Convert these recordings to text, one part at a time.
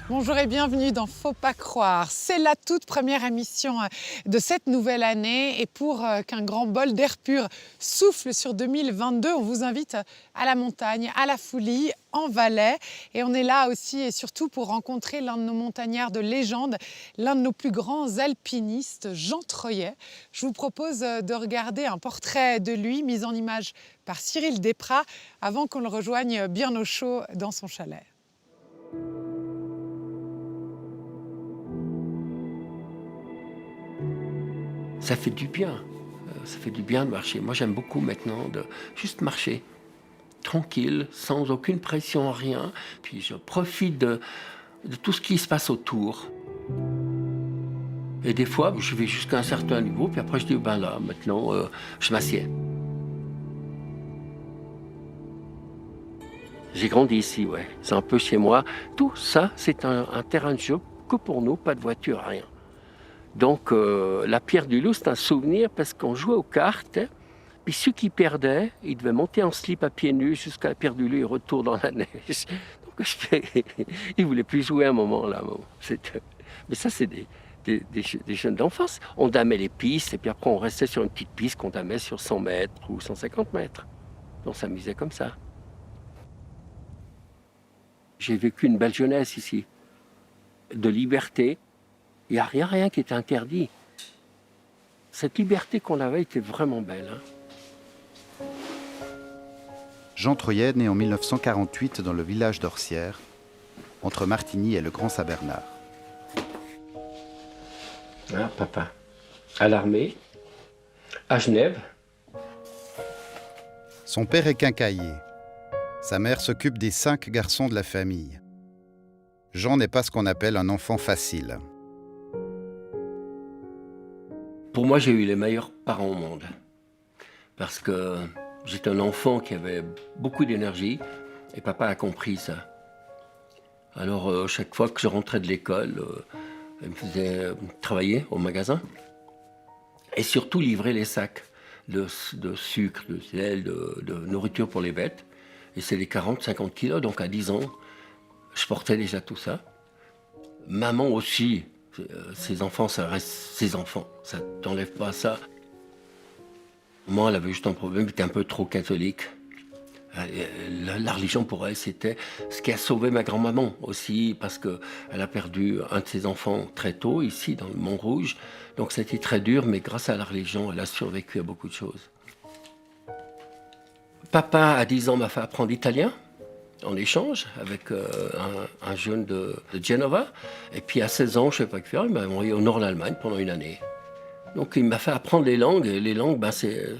Bonjour et bienvenue dans Faut pas croire. C'est la toute première émission de cette nouvelle année et pour qu'un grand bol d'air pur souffle sur 2022, on vous invite à la montagne, à la Foulie, en Valais. Et on est là aussi et surtout pour rencontrer l'un de nos montagnards de légende, l'un de nos plus grands alpinistes, Jean Troyet. Je vous propose de regarder un portrait de lui mis en image par Cyril Desprats avant qu'on le rejoigne bien au chaud dans son chalet. Ça fait du bien. Ça fait du bien de marcher. Moi, j'aime beaucoup maintenant de juste marcher, tranquille, sans aucune pression, rien. Puis je profite de tout ce qui se passe autour. Et des fois, je vais jusqu'à un certain niveau, puis après je dis, ben là, maintenant, je m'assieds. J'ai grandi ici, ouais. C'est un peu chez moi. Tout ça, c'est un terrain de jeu que pour nous, pas de voiture, rien. Donc la pierre du loup, c'est un souvenir parce qu'on jouait aux cartes, puis ceux qui perdaient, ils devaient monter en slip à pieds nus jusqu'à la pierre du loup et retour dans la neige. Donc ils ne voulaient plus jouer à un moment là. Mais ça, c'est des jeunes d'enfance. On damait les pistes et puis après on restait sur une petite piste qu'on damait sur 100 mètres ou 150 mètres. On s'amusait comme ça. J'ai vécu une belle jeunesse ici, de liberté. Il n'y a rien qui était interdit. Cette liberté qu'on avait était vraiment belle. Jean Troyet naît en 1948 dans le village d'Orsières, entre Martigny et le Grand Saint-Bernard. Ah, papa, à l'armée, à Genève. Son père est quincaillier. Sa mère s'occupe des 5 garçons de la famille. Jean n'est pas ce qu'on appelle un enfant facile. Pour moi, j'ai eu les meilleurs parents au monde. Parce que j'étais un enfant qui avait beaucoup d'énergie et papa a compris ça. Alors, chaque fois que je rentrais de l'école, il me faisait travailler au magasin et surtout livrer les sacs de sucre, de sel, de nourriture pour les bêtes. Et c'est les 40-50 kilos, donc à 10 ans, je portais déjà tout ça. Maman aussi. Ses enfants, ça reste ses enfants. Ça ne t'enlève pas ça. Moi, elle avait juste un problème, elle était un peu trop catholique. La religion pour elle, c'était ce qui a sauvé ma grand-maman aussi, parce qu'elle a perdu un de ses enfants très tôt, ici, dans le Mont-Rouge. Donc c'était très dur, mais grâce à la religion, elle a survécu à beaucoup de choses. Papa, à 10 ans, m'a fait apprendre l'italien. En échange avec un jeune de Genova. Et puis à 16 ans, je ne sais pas quoi faire, il m'a envoyé au nord de l'Allemagne pendant une année. Donc il m'a fait apprendre les langues. Et les langues, c'est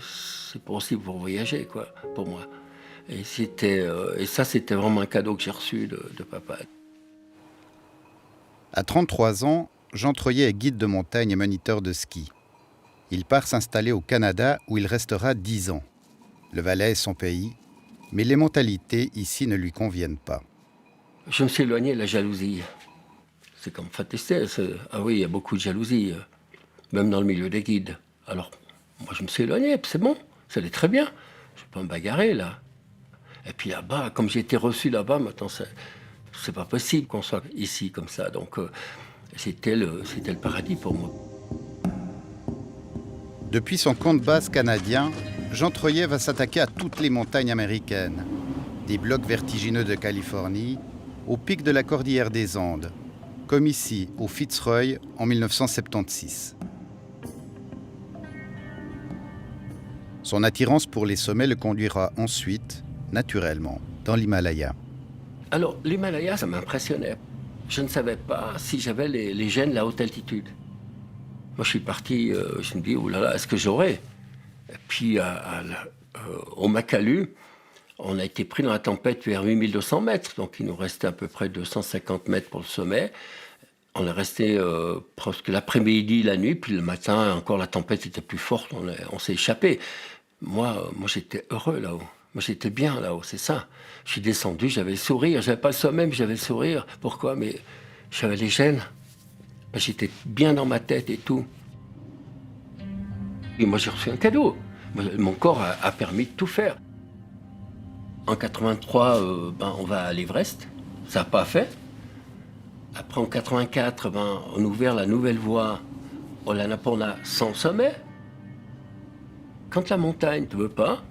aussi pour voyager, quoi, pour moi. Et ça, c'était vraiment un cadeau que j'ai reçu de papa. À 33 ans, Jean Troyet est guide de montagne et moniteur de ski. Il part s'installer au Canada où il restera 10 ans. Le Valais est son pays. Mais les mentalités ici ne lui conviennent pas. Je me suis éloigné de la jalousie. C'est comme fatigué. Ah oui, il y a beaucoup de jalousie, même dans le milieu des guides. Alors, moi, je me suis éloigné, puis c'est bon, ça allait très bien. Je ne vais pas me bagarrer, là. Et puis là-bas, comme j'ai été reçu là-bas, maintenant, c'est pas possible qu'on soit ici comme ça. Donc, c'était le paradis pour moi. Depuis son camp de base canadien, Jean Troyet va s'attaquer à toutes les montagnes américaines, des blocs vertigineux de Californie au pic de la cordillère des Andes, comme ici au Fitzroy en 1976. Son attirance pour les sommets le conduira ensuite, naturellement, dans l'Himalaya. Alors, l'Himalaya, ça m'impressionnait. Je ne savais pas si j'avais les gènes de la haute altitude. Moi, je suis parti, je me dis, oh là là, est-ce que j'aurais ? Et puis, au Makalu, on a été pris dans la tempête vers 8200 mètres. Donc, il nous restait à peu près 250 mètres pour le sommet. On est resté presque l'après-midi, la nuit. Puis le matin, encore, la tempête était plus forte. On s'est échappé. Moi, j'étais heureux là-haut. Moi, j'étais bien là-haut, c'est ça. Je suis descendu, j'avais le sourire. J'avais pas le sommet, mais j'avais le sourire. Pourquoi ? Mais j'avais les gènes. J'étais bien dans ma tête et tout. Et moi, j'ai reçu un cadeau. Mon corps a permis de tout faire. En 83, on va à l'Everest. Ça n'a pas fait. Après, en 84, on a ouvert la nouvelle voie au Annapurna sans sommet. Quand la montagne ne te veut pas,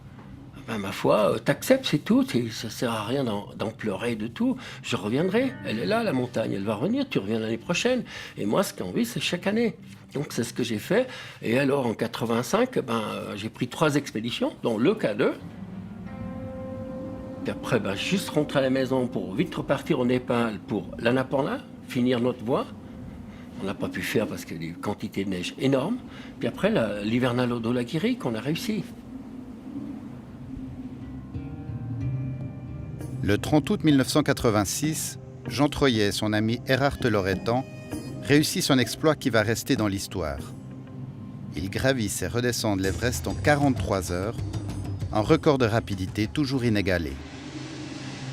ma foi, t'acceptes, c'est tout. Ça ne sert à rien d'en pleurer de tout. Je reviendrai. Elle est là, la montagne. Elle va revenir. Tu reviens l'année prochaine. Et moi, ce que j'ai envie, c'est chaque année. Donc, c'est ce que j'ai fait. Et alors, en 85, j'ai pris 3 expéditions, dont le K2. Puis après, juste rentrer à la maison pour vite repartir au Népal pour l'Annapurna, finir notre voie. On n'a pas pu faire parce qu'il y a des quantités de neige énormes. Puis après, l'hivernal au Dhaulagiri qu'on a réussi. Le 30 août 1986, Jean Troyer et son ami Erhard Loretan réussissent un exploit qui va rester dans l'histoire. Ils gravissent et redescendent l'Everest en 43 heures, un record de rapidité toujours inégalé.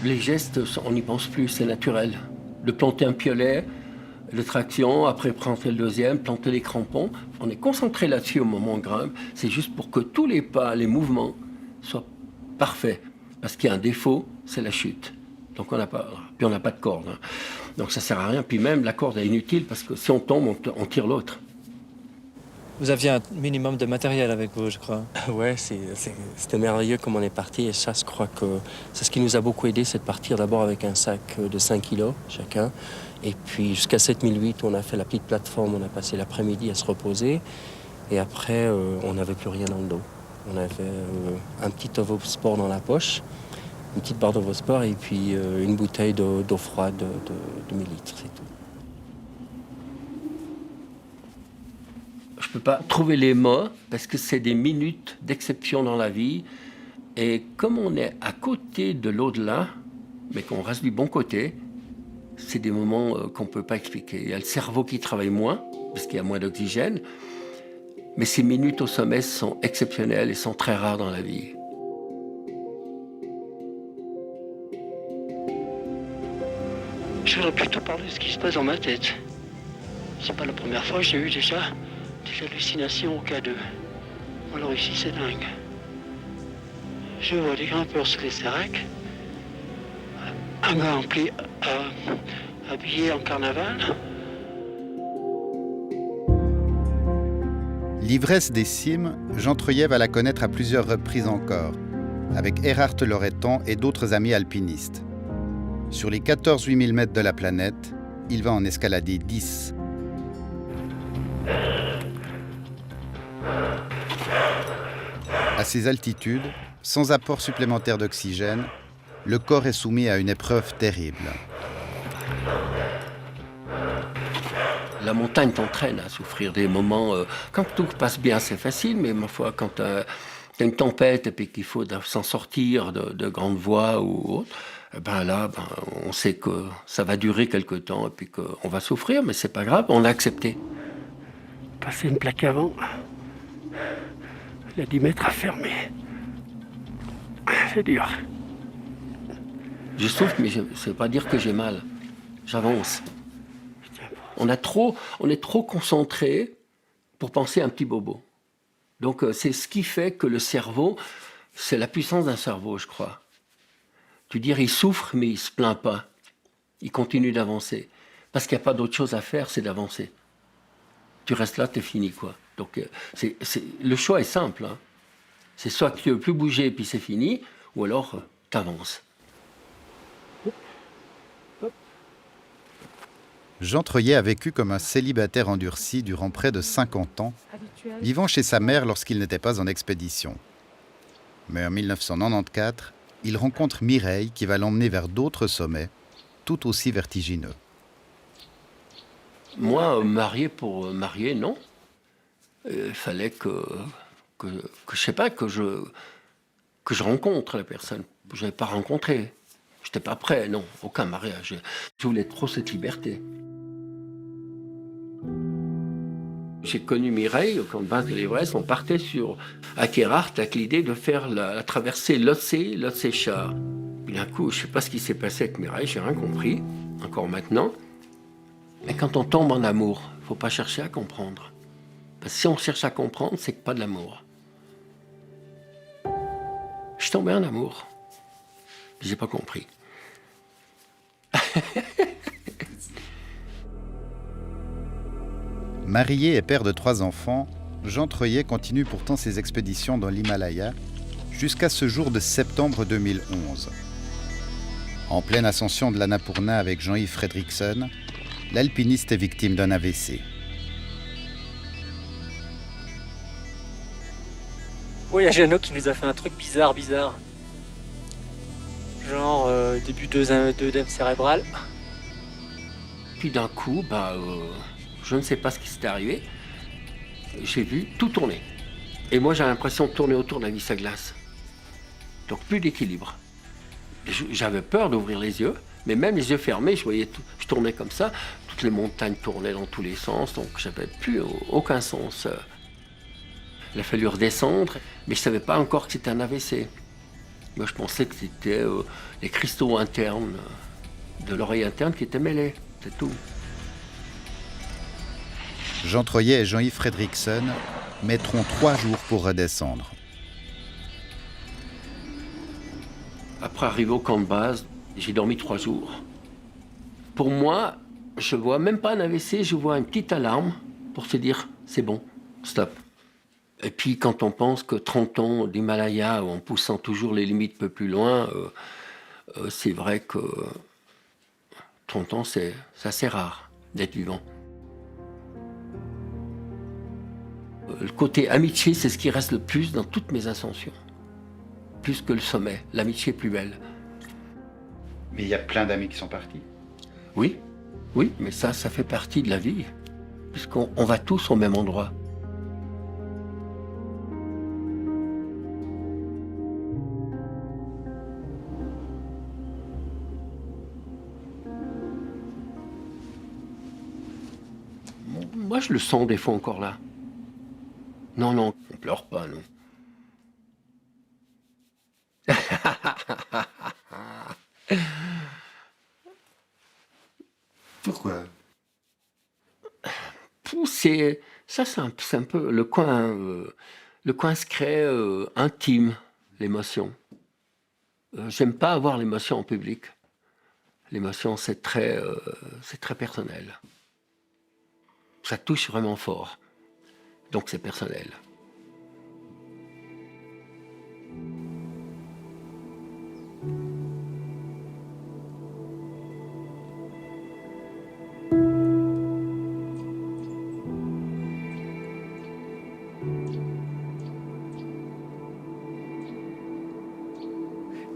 Les gestes, on n'y pense plus, c'est naturel. De planter un piolet, de traction, après planter le deuxième, planter les crampons. On est concentré là-dessus au moment où on grimpe. C'est juste pour que tous les pas, les mouvements soient parfaits. Parce qu'il y a un défaut, c'est la chute. Donc on n'a pas de corde. Hein. Donc ça ne sert à rien. Puis même la corde est inutile parce que si on tombe, on tire l'autre. Vous aviez un minimum de matériel avec vous, je crois. Ouais, c'était merveilleux comme on est parti. Et ça, je crois que c'est ce qui nous a beaucoup aidé, c'est de partir d'abord avec un sac de 5 kilos chacun. Et puis jusqu'à 7008, on a fait la petite plateforme, on a passé l'après-midi à se reposer. Et après, on n'avait plus rien dans le dos. On avait un petit Ovosport dans la poche, une petite barre d'Ovosport et puis une bouteille d'eau froide de 1000 litres, c'est tout. Je ne peux pas trouver les mots parce que c'est des minutes d'exception dans la vie. Et comme on est à côté de l'au-delà, mais qu'on reste du bon côté, c'est des moments qu'on ne peut pas expliquer. Il y a le cerveau qui travaille moins, parce qu'il y a moins d'oxygène. Mais ces minutes au sommet sont exceptionnelles et sont très rares dans la vie. Je voudrais plutôt parler de ce qui se passe dans ma tête. C'est pas la première fois que j'ai eu déjà des hallucinations au K2. Alors ici, c'est dingue. Je vois des grimpeurs sur les séracs, un gars habillé en carnaval. L'ivresse des cimes, Jean Troyer va la connaître à plusieurs reprises encore, avec Erhard Loretan et d'autres amis alpinistes. Sur les 14 000 mètres de la planète, il va en escalader 10. À ces altitudes, sans apport supplémentaire d'oxygène, le corps est soumis à une épreuve terrible. La montagne t'entraîne à souffrir des moments... quand tout passe bien, c'est facile, mais ma foi, quand tu as une tempête et puis qu'il faut s'en sortir de grandes voies ou autre, on sait que ça va durer quelque temps et puis qu'on va souffrir, mais c'est pas grave, on a accepté. Passer une plaque avant, la 10 mètres à fermer. C'est dur. Je souffre, mais ça ne veut pas dire que j'ai mal. J'avance. On est trop concentré pour penser à un petit bobo. Donc c'est ce qui fait que le cerveau, c'est la puissance d'un cerveau, je crois. Tu dirais, il souffre, mais il ne se plaint pas. Il continue d'avancer. Parce qu'il n'y a pas d'autre chose à faire, c'est d'avancer. Tu restes là, t'es fini, quoi. Donc le choix est simple. Hein. C'est soit que tu ne veux plus bouger, puis c'est fini, ou alors tu avances. Jean Troyer a vécu comme un célibataire endurci durant près de 50 ans, vivant chez sa mère lorsqu'il n'était pas en expédition. Mais en 1994, il rencontre Mireille qui va l'emmener vers d'autres sommets, tout aussi vertigineux. Moi, marié pour marier, non. Il fallait que je sais pas, que je rencontre la personne. Je n'avais pas rencontré. Je n'étais pas prêt, non, aucun mariage. Je voulais trop cette liberté. J'ai connu Mireille, au camp de base de l'Everest, on partait à Gerhardt avec l'idée de faire la traversée Lhotse-Char. Puis d'un coup, je ne sais pas ce qui s'est passé avec Mireille, j'ai rien compris, encore maintenant. Mais quand on tombe en amour, il ne faut pas chercher à comprendre. Parce que si on cherche à comprendre, c'est que pas de l'amour. Je suis tombé en amour. J'ai pas compris. Marié et père de 3 enfants, Jean Troyer continue pourtant ses expéditions dans l'Himalaya jusqu'à ce jour de septembre 2011. En pleine ascension de l'Annapurna avec Jean-Yves Fredriksson, l'alpiniste est victime d'un AVC. Oui, il y a Jeannot qui nous a fait un truc bizarre. Genre début d'œdème cérébral. Puis d'un coup, je ne sais pas ce qui s'est arrivé. J'ai vu tout tourner. Et moi, j'ai l'impression de tourner autour de la vis à glace. Donc plus d'équilibre. J'avais peur d'ouvrir les yeux, mais même les yeux fermés, je voyais tout, je tournais comme ça. Toutes les montagnes tournaient dans tous les sens, donc j'avais plus aucun sens. Il a fallu redescendre, mais je ne savais pas encore que c'était un AVC. Moi, je pensais que c'était les cristaux internes de l'oreille interne qui étaient mêlés, c'est tout. Jean Troyer et Jean-Yves Fredriksson mettront 3 jours pour redescendre. Après arriver au camp de base, j'ai dormi 3 jours. Pour moi, je vois même pas un AVC, je vois une petite alarme pour se dire c'est bon, stop. Et puis quand on pense que 30 ans d'Himalaya, en poussant toujours les limites un peu plus loin, c'est vrai que 30 ans, c'est assez rare d'être vivant. Le côté amitié, c'est ce qui reste le plus dans toutes mes ascensions. Plus que le sommet. L'amitié est plus belle. Mais il y a plein d'amis qui sont partis. Oui, mais ça fait partie de la vie. Puisqu'on va tous au même endroit. Moi, je le sens des fois encore là. Non, on pleure pas, non. Pourquoi? C'est un peu le coin secret intime, l'émotion. J'aime pas avoir l'émotion en public. L'émotion, c'est très personnel. Ça touche vraiment fort. Donc c'est personnel.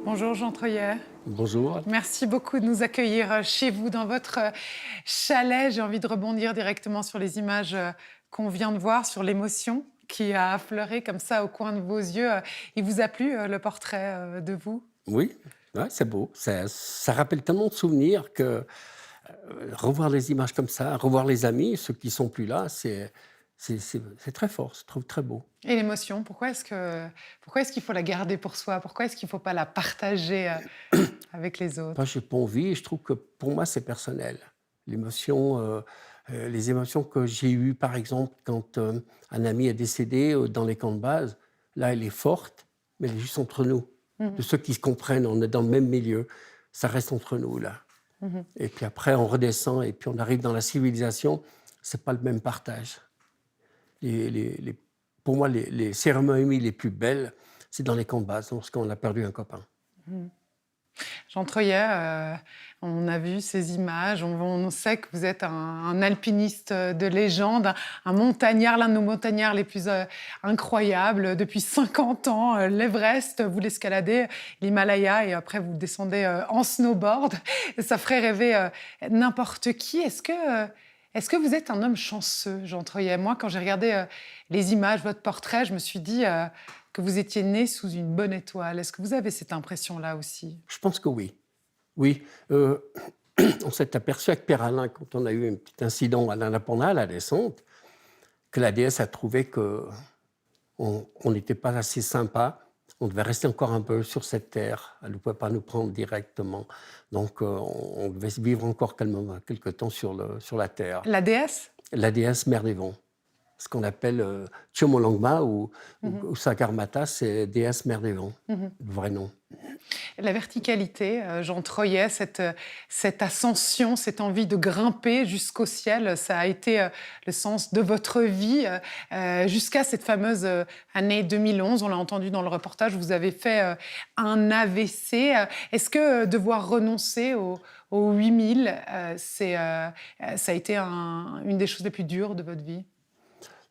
Bonjour Jean Troyer. Bonjour. Merci beaucoup de nous accueillir chez vous, dans votre chalet. J'ai envie de rebondir directement sur les images qu'on vient de voir, sur l'émotion qui a affleuré comme ça au coin de vos yeux. Il vous a plu le portrait de vous? Oui, ouais, c'est beau. Ça rappelle tellement de souvenirs que revoir les images comme ça, revoir les amis, ceux qui sont plus là, c'est très fort, je trouve très beau. Et l'émotion, pourquoi est-ce qu'il faut la garder pour soi? Pourquoi est-ce qu'il ne faut pas la partager avec les autres? Moi, je n'ai pas envie, je trouve que pour moi, c'est personnel. L'émotion, les émotions que j'ai eues, par exemple, quand un ami est décédé dans les camps de base, là, elle est forte, mais elle est juste entre nous. De ceux qui se comprennent, on est dans le même milieu, ça reste entre nous, là. Et puis après, on redescend, et puis on arrive dans la civilisation, ce n'est pas le même partage. Pour moi, les cérémonies les plus belles, c'est dans les camps de base, lorsqu'on a perdu un copain. Jean Troyer, on a vu ces images, on sait que vous êtes un alpiniste de légende, un montagnard, l'un de nos montagnards les plus incroyables. Depuis 50 ans, l'Everest, vous l'escaladez, l'Himalaya, et après vous descendez en snowboard. Ça ferait rêver n'importe qui. Est-ce que vous êtes un homme chanceux, Jean Troyer? Moi, quand j'ai regardé les images, votre portrait, je me suis dit que vous étiez né sous une bonne étoile. Est-ce que vous avez cette impression-là aussi? Je pense que oui. Oui. On s'est aperçu avec Pierre Alain, quand on a eu un petit incident à l'Annapurna, à la descente, que la déesse a trouvé qu'on n'était pas assez sympa. On devait rester encore un peu sur cette terre. Elle ne pouvait pas nous prendre directement. Donc, on devait vivre encore calmement quelque temps sur la terre. La déesse? La déesse Mère des Vents. ce qu'on appelle Chomolungma ou Sagarmatha, c'est déesse mère des vents, le vrai nom. La verticalité, Jean Troyet, cette ascension, cette envie de grimper jusqu'au ciel, ça a été le sens de votre vie jusqu'à cette fameuse année 2011. On l'a entendu dans le reportage, vous avez fait un AVC. Est-ce que devoir renoncer aux 8000, ça a été une des choses les plus dures de votre vie?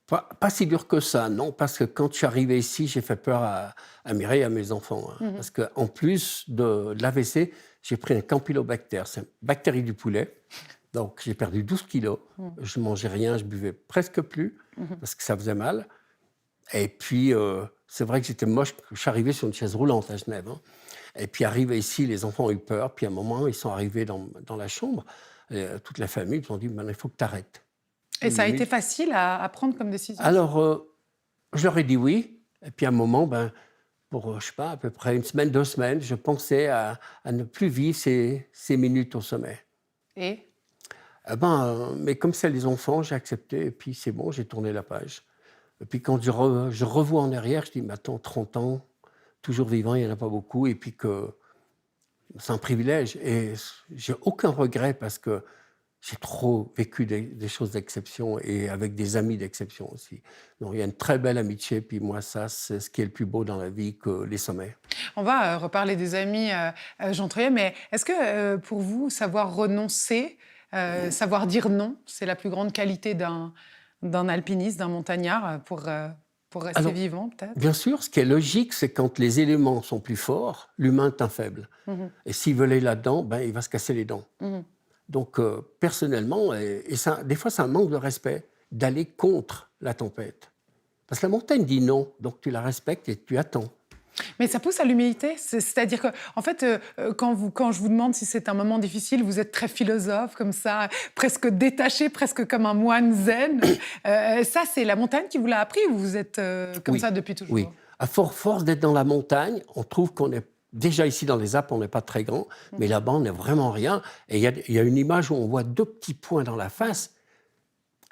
Pas si dur que ça, non, parce que quand je suis arrivé ici, j'ai fait peur à Mireille et à mes enfants. Parce qu'en plus de l'AVC, j'ai pris un campylobacter, c'est une bactérie du poulet. Donc j'ai perdu 12 kilos. Je ne mangeais rien, je buvais presque plus, parce que ça faisait mal. Et puis, c'est vrai que j'étais moche. Je suis arrivé sur une chaise roulante à Genève. Et puis, arrivé ici, les enfants ont eu peur. Puis, à un moment, ils sont arrivés dans la chambre. Et, toute la famille, ils ont dit, il faut que tu arrêtes. Et ça a été facile à prendre comme décision? Alors, je leur ai dit oui. Et puis, à un moment, pour, je sais pas, à peu près 1 semaine, 2 semaines, je pensais à ne plus vivre ces minutes au sommet. Et mais comme c'est les enfants, j'ai accepté. Et puis, c'est bon, j'ai tourné la page. Et puis, quand je revois en arrière, je dis, mais attends, 30 ans, toujours vivant, il n'y en a pas beaucoup. Et puis, que c'est un privilège. Et j'ai aucun regret parce que j'ai trop vécu des choses d'exception et avec des amis d'exception aussi. Donc, il y a une très belle amitié. Puis moi, ça, c'est ce qui est le plus beau dans la vie que les sommets. On va reparler des amis, Jean Troyet, mais est-ce que pour vous, savoir renoncer, savoir dire non, c'est la plus grande qualité d'un alpiniste, d'un montagnard pour rester vivant, peut-être? Bien sûr, ce qui est logique, c'est quand les éléments sont plus forts, l'humain est un faible. Et s'il veut aller là-dedans, il va se casser les dents. Donc, personnellement, et ça, des fois, c'est un manque de respect d'aller contre la tempête. Parce que la montagne dit non, donc tu la respectes et tu attends. Mais ça pousse à l'humilité, c'est-à-dire que, en fait, quand je vous demande si c'est un moment difficile, vous êtes très philosophe, comme ça, presque détaché, presque comme un moine zen. Ça, c'est la montagne qui vous l'a appris ou vous êtes comme ça depuis toujours? Oui, à force d'être dans la montagne, on trouve qu'on est déjà ici dans les Alpes, on n'est pas très grand, mais là-bas, on n'est vraiment rien. Et il y a une image où on voit 2 petits points dans la face.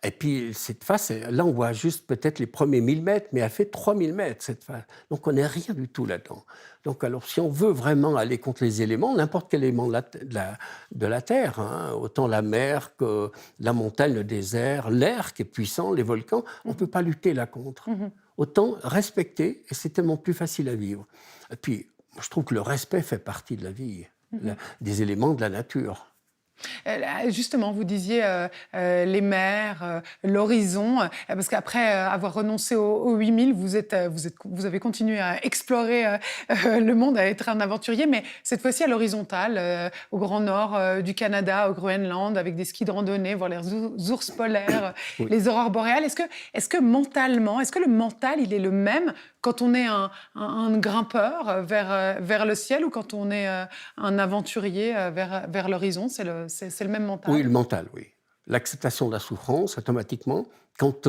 Et puis, cette face, là, on voit juste peut-être les premiers 1000 mètres, mais elle fait 3000 mètres, cette face. Donc, on n'est rien du tout là-dedans. Donc, alors, si on veut vraiment aller contre les éléments, n'importe quel élément de la Terre, autant la mer que la montagne, le désert, l'air qui est puissant, les volcans, on ne peut pas lutter là contre. Autant respecter, et c'est tellement plus facile à vivre. Et puis, je trouve que le respect fait partie de la vie, des éléments de la nature. Justement, vous disiez les mers, l'horizon, parce qu'après avoir renoncé aux 8000, vous avez continué à explorer le monde, à être un aventurier, mais cette fois-ci à l'horizontale, au Grand Nord du Canada, au Groenland, avec des skis de randonnée, voir les ours polaires, les aurores boréales. Est-ce que mentalement, est-ce que le mental, il est le même quand on est un grimpeur vers le ciel ou quand on est un aventurier vers l'horizon? C'est le même mental? Oui, le mental, oui. L'acceptation de la souffrance, automatiquement. Quand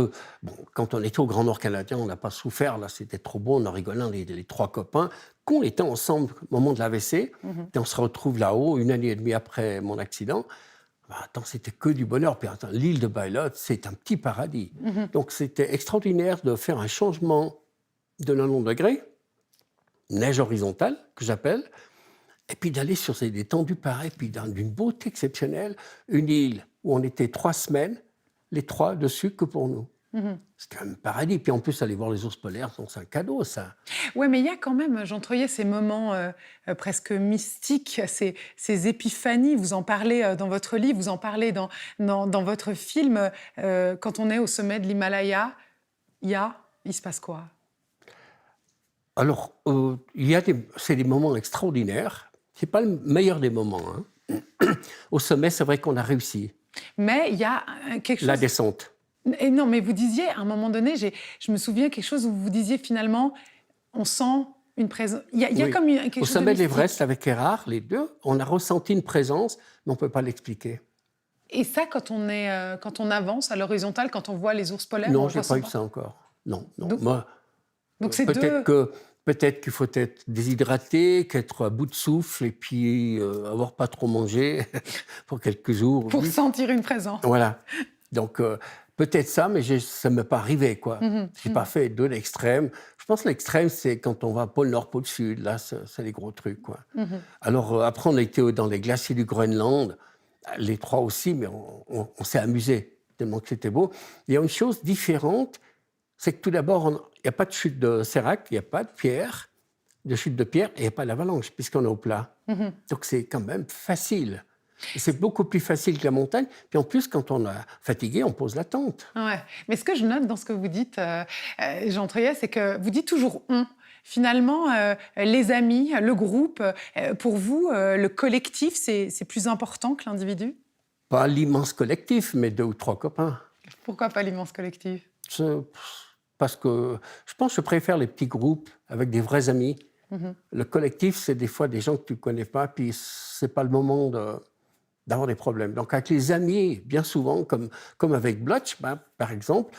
on était au Grand Nord canadien, on n'a pas souffert, là, c'était trop beau, on a rigolé, les 3 copains. Quand on était ensemble au moment de l'AVC, et on se retrouve là-haut, 1 année et demie après mon accident, c'était que du bonheur. Puis l'île de Bylot, c'est un petit paradis. Donc c'était extraordinaire de faire un changement de 90 degrés, neige horizontale, que j'appelle, et puis d'aller sur ces étendues pareilles, puis d'une beauté exceptionnelle, une île où on était 3 semaines, les 3 dessus que pour nous. C'était un paradis. Puis en plus, aller voir les ours polaires, c'est un cadeau, ça. Oui, mais il y a quand même, Jean Troyet, ces moments presque mystiques, ces épiphanies. Vous en parlez dans votre livre, vous en parlez dans votre film. Quand on est au sommet de l'Himalaya, il se passe quoi? Alors, c'est des moments extraordinaires. Ce n'est pas le meilleur des moments. Au sommet, c'est vrai qu'on a réussi. Mais il y a quelque chose... La descente. Et non, mais vous disiez, à un moment donné, je me souviens quelque chose où vous disiez finalement, on sent une présence... Il y a comme quelque chose Au sommet de de l'Everest, avec Erard, les deux, on a ressenti une présence, mais on ne peut pas l'expliquer. Et ça, quand on avance à l'horizontale, quand on voit les ours polaires... Non, je n'ai pas eu ça encore. Non. Donc c'est Peut-être qu'il faut être déshydraté, qu'être à bout de souffle et puis avoir pas trop mangé pour quelques jours. Pour sentir une présence. Voilà. Donc, Peut-être ça, mais ça ne m'est pas arrivé, quoi. Je n'ai pas fait deux extrêmes. Je pense que l'extrême, c'est quand on va pôle Nord, pôle Sud. Là, c'est les gros trucs, quoi. Alors, après, on a été dans les glaciers du Groenland, les trois aussi, mais on s'est amusé, tellement que c'était beau. Il y a une chose différente, c'est que tout d'abord, il n'y a pas de chute de sérac, il n'y a pas de pierre, de chute de pierre, et il n'y a pas d'avalanche, puisqu'on est au plat. Donc, c'est quand même facile. C'est beaucoup plus facile que la montagne. Puis en plus, quand on est fatigué, on pose la tente. Ouais. Mais ce que je note dans ce que vous dites, Jean Troyet, c'est que vous dites toujours « on ». Finalement, les amis, le groupe, pour vous, le collectif, c'est plus important que l'individu? Pas l'immense collectif, mais 2 ou 3 copains. Pourquoi pas l'immense collectif? Parce que je pense que je préfère les petits groupes avec des vrais amis. Le collectif, c'est des fois des gens que tu ne connais pas, puis ce n'est pas le moment d'avoir des problèmes. Donc, avec les amis, bien souvent, comme avec Blotch, par exemple,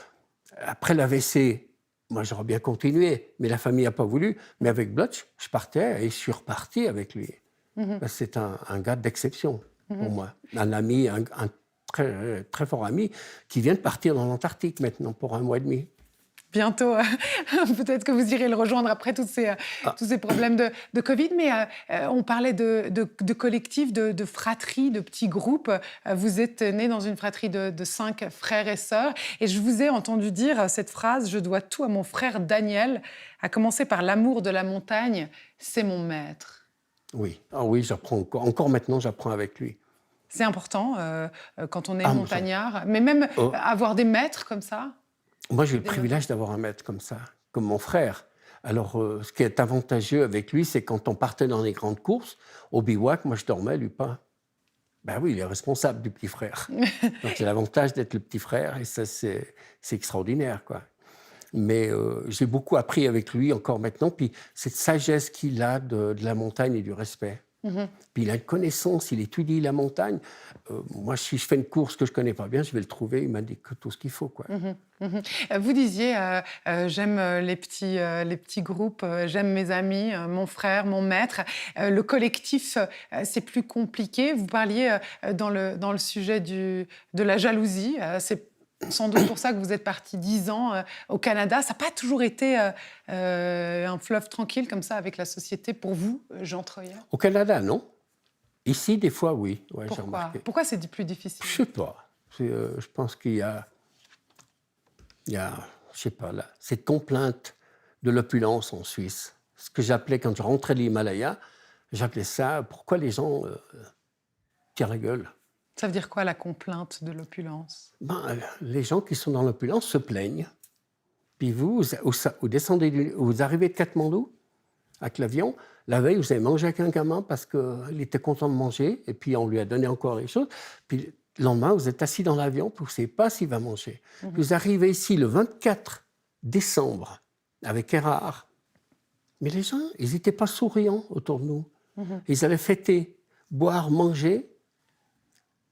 après l'AVC, moi, j'aurais bien continué, mais la famille n'a pas voulu. Mais avec Blotch, je partais et je suis reparti avec lui. C'est un gars d'exception pour moi. Un ami, un très, très fort ami, qui vient de partir dans l'Antarctique maintenant pour 1 mois et demi. Bientôt, peut-être que vous irez le rejoindre après tous ces problèmes de Covid. Mais on parlait de collectif, de fratrie, de petits groupes. Vous êtes né dans une fratrie de 5 frères et sœurs. Et je vous ai entendu dire cette phrase « Je dois tout à mon frère Daniel », à commencer par l'amour de la montagne. C'est mon maître. Oui, oui, j'apprends encore maintenant, j'apprends avec lui. C'est important quand on est montagnard. Mais même avoir des maîtres comme ça. Moi, j'ai eu le privilège d'avoir un maître comme ça, comme mon frère. Alors, ce qui est avantageux avec lui, c'est quand on partait dans les grandes courses, au bivouac, moi, je dormais, lui pas. Ben oui, il est responsable du petit frère. Donc, c'est l'avantage d'être le petit frère, et ça, c'est extraordinaire, quoi. Mais j'ai beaucoup appris avec lui encore maintenant, puis cette sagesse qu'il a de la montagne et du respect. Puis il a une connaissance, il étudie la montagne. Moi, si je fais une course que je ne connais pas bien, je vais le trouver, il m'a dit tout ce qu'il faut, quoi. Vous disiez, j'aime les petits groupes, j'aime mes amis, mon frère, mon maître. Le collectif, c'est plus compliqué. Vous parliez dans le sujet de la jalousie. C'est sans doute pour ça que vous êtes parti 10 ans au Canada. Ça n'a pas toujours été un fleuve tranquille comme ça avec la société pour vous, Jean Troyet? Au Canada, non. Ici, des fois, oui. Ouais, j'ai Pourquoi? remarqué. Pourquoi c'est plus difficile? Je ne sais pas. Je pense qu'il y a, je sais pas, là, cette complainte de l'opulence en Suisse. Ce que j'appelais, quand je rentrais de l'Himalaya, j'appelais ça « Pourquoi les gens tirent la gueule ?» Ça veut dire quoi, la complainte de l'opulence? Les gens qui sont dans l'opulence se plaignent. Puis vous descendez, vous arrivez de Katmandou avec l'avion. La veille, vous avez mangé avec un gamin parce qu'il était content de manger, et puis on lui a donné encore les choses. Puis le lendemain, vous êtes assis dans l'avion, puis vous ne savez pas s'il va manger. Vous arrivez ici le 24 décembre avec Erard. Mais les gens, ils n'étaient pas souriants autour de nous. Ils allaient fêter, boire, manger,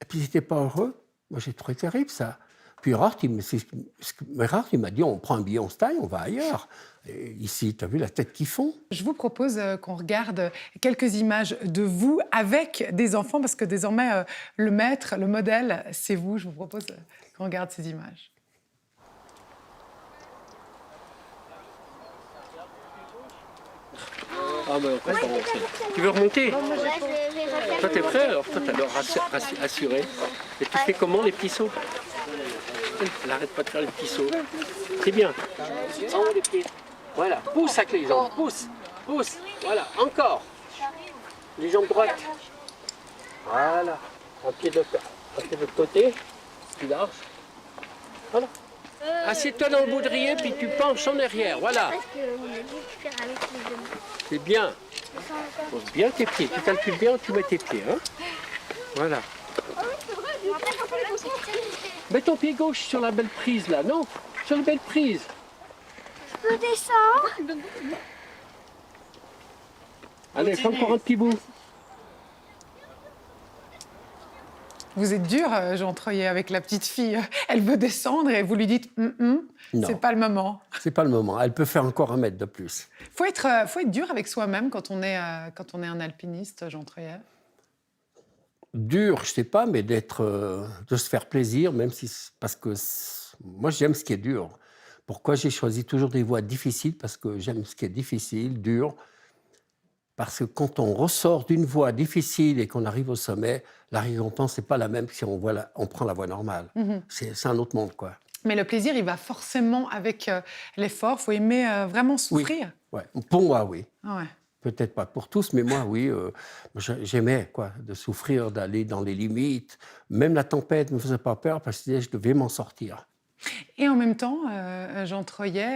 et puis ils n'étaient pas heureux. Moi, j'ai trouvé terrible ça. Puis Erard, il m'a dit, on prend un billet, on se taille, on va ailleurs. Et ici, tu as vu la tête qu'ils font? Je vous propose qu'on regarde quelques images de vous avec des enfants, parce que désormais, le maître, le modèle, c'est vous. Je vous propose qu'on regarde ces images. Ah ben, tu veux remonter? Ouais, je vais Toi, t'es prêt alors? Toi, t'as l'air assuré. Et tu fais comment, les petits sauts? Elle n'arrête pas de faire les petits sauts. C'est bien. En haut les pieds. Voilà, pousse avec les jambes, pousse, pousse. Voilà, encore. Les jambes droites. Voilà. Un pied de l'autre côté, tu lâches. Voilà. Assieds-toi dans le baudrier, puis tu penches en arrière, voilà. C'est bien. Pose bien tes pieds. Tu calcules bien où tu mets tes pieds. Hein? Voilà. Mets ton pied gauche sur la belle prise, là, non? Sur la belle prise. Je peux descendre? Allez, fais encore un petit bout. Vous êtes dur, Jean Troyet, avec la petite fille. Elle veut descendre et vous lui dites c'est pas le moment. C'est pas le moment. Elle peut faire encore 1 mètre de plus. Faut être dur avec soi-même quand on est un alpiniste, Jean Troyet. Dur, je sais pas, mais de se faire plaisir, même si parce que Moi, j'aime ce qui est dur. Pourquoi j'ai choisi toujours des voies difficiles? Parce que j'aime ce qui est difficile, dur. Parce que quand on ressort d'une voie difficile et qu'on arrive au sommet, la récompense n'est pas la même que si on prend la voie normale. C'est un autre monde, quoi. Mais le plaisir, il va forcément avec l'effort. Il faut aimer vraiment souffrir. Ouais. Pour moi, oui. Ah ouais. Peut-être pas pour tous, mais moi, oui. J'aimais de souffrir, d'aller dans les limites. Même la tempête ne me faisait pas peur parce que je devais m'en sortir. Et en même temps, Jean Troyet,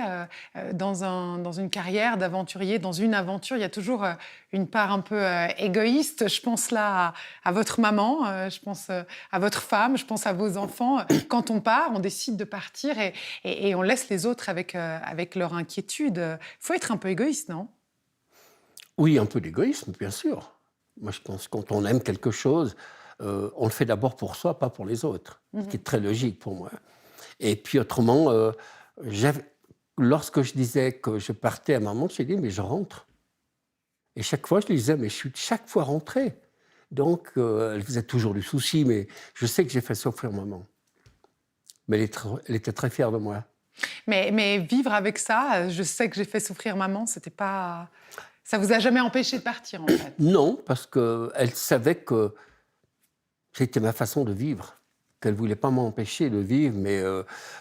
dans une carrière d'aventurier, dans une aventure, il y a toujours une part un peu égoïste. Je pense là à votre maman, je pense à votre femme, je pense à vos enfants. Quand on part, on décide de partir et on laisse les autres avec leur inquiétude. Il faut être un peu égoïste, non? Oui, un peu d'égoïsme, bien sûr. Moi, je pense que quand on aime quelque chose, on le fait d'abord pour soi, pas pour les autres. Ce qui est très logique pour moi. Et puis autrement, lorsque je disais que je partais à maman, je lui ai dit, mais je rentre. Et chaque fois, je lui disais, mais je suis chaque fois rentré. Donc, elle faisait toujours du souci, mais je sais que j'ai fait souffrir maman. Mais elle était très fière de moi. Mais vivre avec ça, je sais que j'ai fait souffrir maman, c'était pas... Ça vous a jamais empêché de partir, en fait? Non, parce qu'elle savait que c'était ma façon de vivre. Qu'elle ne voulait pas m'empêcher de vivre, mais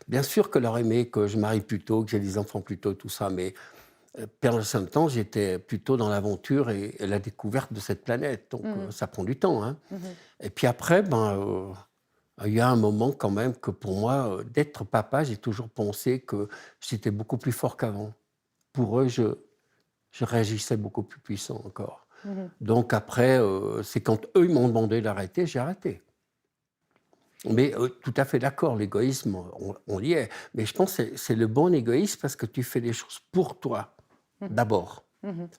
bien sûr qu'elle aurait aimé que je marie plus tôt, que j'ai des enfants plus tôt, tout ça, mais pendant ce temps, j'étais plutôt dans l'aventure et la découverte de cette planète, donc ça prend du temps. Hein. Et puis après, il y a un moment quand même que pour moi, d'être papa, j'ai toujours pensé que j'étais beaucoup plus fort qu'avant. Pour eux, je réagissais beaucoup plus puissant encore. Donc après, c'est quand eux m'ont demandé d'arrêter, j'ai arrêté. Mais tout à fait d'accord, l'égoïsme, on y est. Mais je pense que c'est le bon égoïsme parce que tu fais des choses pour toi, d'abord.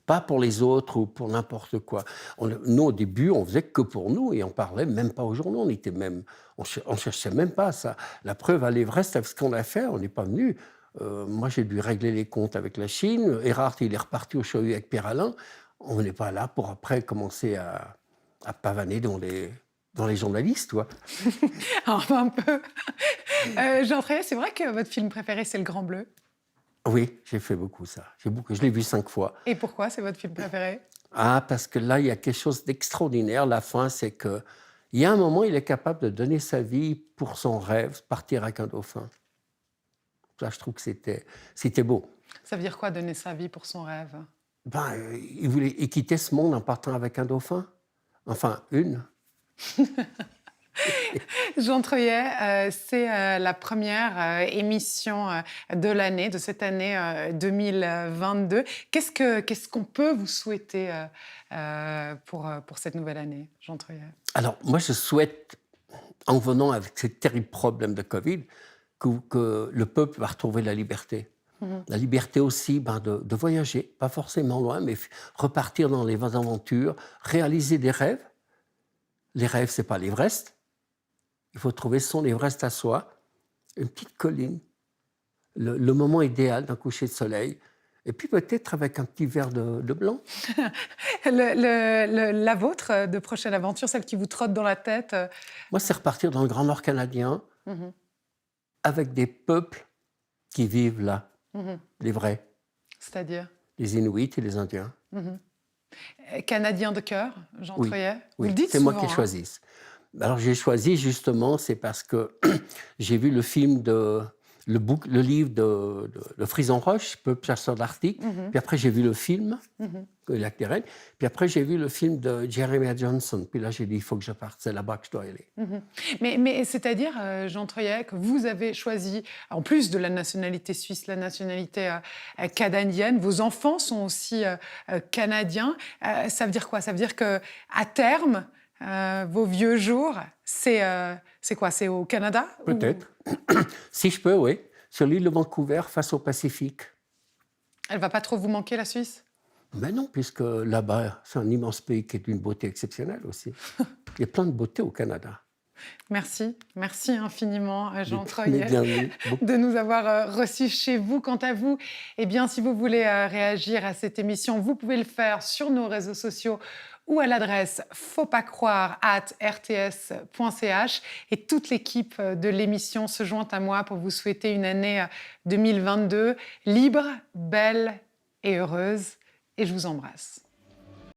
Pas pour les autres ou pour n'importe quoi. Nous, au début, on faisait que pour nous et on parlait même pas aux journaux. On cherchait même pas ça. La preuve à l'Everest, avec ce qu'on a fait, on n'est pas venu. Moi, j'ai dû régler les comptes avec la Chine. Erhard, il est reparti au Chahut avec Pierre Alain. On n'est pas là pour après commencer à pavaner dans les journalistes, toi. Alors, un peu. Jean Troyet, c'est vrai que votre film préféré, c'est Le Grand Bleu? Oui, j'ai fait beaucoup ça. Je l'ai vu 5 fois. Et pourquoi c'est votre film préféré? Ah, parce que là, il y a quelque chose d'extraordinaire. La fin, c'est qu'il y a un moment, il est capable de donner sa vie pour son rêve, partir avec un dauphin. Ça, je trouve que c'était beau. Ça veut dire quoi, donner sa vie pour son rêve? Il voulait quitter ce monde en partant avec un dauphin. Enfin, une. Jean Troyet, c'est la première émission de l'année, de cette année 2022. Qu'est-ce qu'on peut vous souhaiter pour cette nouvelle année, Jean Troyet? Alors, moi, je souhaite, en venant avec ces terribles problèmes de Covid, que le peuple va retrouver la liberté. La liberté aussi de voyager, pas forcément loin, mais repartir dans les aventures, réaliser des rêves. Les rêves, ce n'est pas l'Everest. Il faut trouver son Everest à soi, une petite colline, le moment idéal d'un coucher de soleil, et puis peut-être avec un petit verre de blanc. La vôtre de prochaine aventure, celle qui vous trotte dans la tête? Moi, c'est repartir dans le Grand Nord canadien, avec des peuples qui vivent là, les vrais. C'est-à-dire? Les Inuits et les Indiens. Canadien de cœur, Jean Troyet? Vous Oui, le dites c'est souvent, moi qui choisis. Alors j'ai choisi justement, c'est parce que j'ai vu le film le livre de Frison Roche, Peuple chasseur de l'Arctique. Puis après j'ai vu le film, Le Lac des Rennes. Puis après j'ai vu le film de Jeremiah Johnson. Puis là j'ai dit il faut que je parte, c'est là-bas que je dois aller. Mais c'est-à-dire, Jean Troyet, que vous avez choisi, en plus de la nationalité suisse, la nationalité canadienne, vos enfants sont aussi canadiens. Ça veut dire quoi? Ça veut dire qu'à terme, vos vieux jours, c'est quoi? C'est au Canada? Peut-être. Si je peux, oui. Sur l'île de Vancouver, face au Pacifique. Elle ne va pas trop vous manquer, la Suisse? Ben non, puisque là-bas, c'est un immense pays qui est d'une beauté exceptionnelle aussi. Il y a plein de beauté au Canada. Merci infiniment, Jean Troyet, de nous avoir reçus chez vous. Quant à vous, eh bien, si vous voulez réagir à cette émission, vous pouvez le faire sur nos réseaux sociaux ou à l'adresse fautpascroire@rts.ch. Et toute l'équipe de l'émission se joint à moi pour vous souhaiter une année 2022 libre, belle et heureuse. Et je vous embrasse.